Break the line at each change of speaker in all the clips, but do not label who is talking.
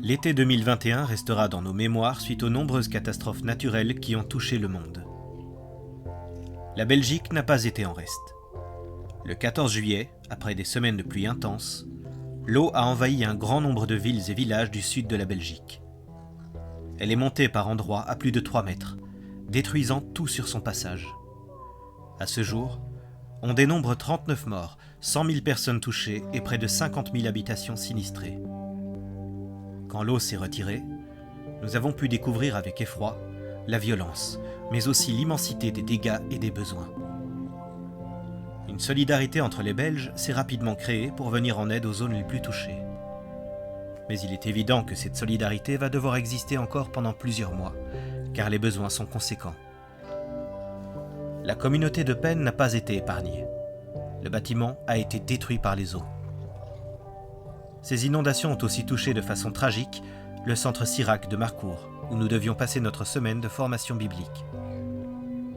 L'été 2021 restera dans nos mémoires suite aux nombreuses catastrophes naturelles qui ont touché le monde. La Belgique n'a pas été en reste. Le 14 juillet, après des semaines de pluie intense, l'eau a envahi un grand nombre de villes et villages du sud de la Belgique. Elle est montée par endroits à plus de 3 mètres, détruisant tout sur son passage. À ce jour, on dénombre 39 morts, 100 000 personnes touchées et près de 50 000 habitations sinistrées. Quand l'eau s'est retirée, nous avons pu découvrir avec effroi la violence, mais aussi l'immensité des dégâts et des besoins. Une solidarité entre les Belges s'est rapidement créée pour venir en aide aux zones les plus touchées. Mais il est évident que cette solidarité va devoir exister encore pendant plusieurs mois, car les besoins sont conséquents. La communauté de Pen n'a pas été épargnée. Le bâtiment a été détruit par les eaux. Ces inondations ont aussi touché de façon tragique le centre Sirac de Marcourt, où nous devions passer notre semaine de formation biblique.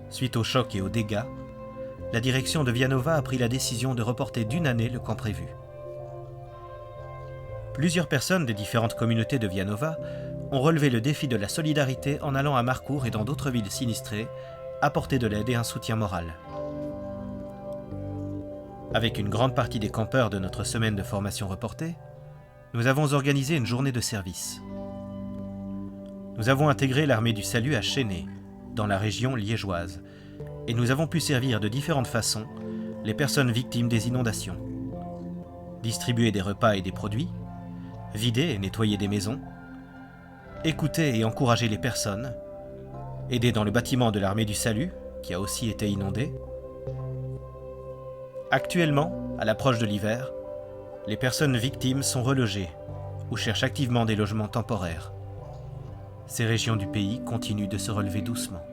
Suite au choc et aux dégâts, la direction de Vianova a pris la décision de reporter d'1 année le camp prévu. Plusieurs personnes des différentes communautés de Vianova ont relevé le défi de la solidarité en allant à Marcourt et dans d'autres villes sinistrées apporter de l'aide et un soutien moral. Avec une grande partie des campeurs de notre semaine de formation reportée, nous avons organisé une journée de service. Nous avons intégré l'armée du salut à Chênay, dans la région liégeoise, et nous avons pu servir de différentes façons les personnes victimes des inondations. Distribuer des repas et des produits, vider et nettoyer des maisons, écouter et encourager les personnes, aider dans le bâtiment de l'armée du salut, qui a aussi été inondé. Actuellement, à l'approche de l'hiver, les personnes victimes sont relogées ou cherchent activement des logements temporaires. Ces régions du pays continuent de se relever doucement.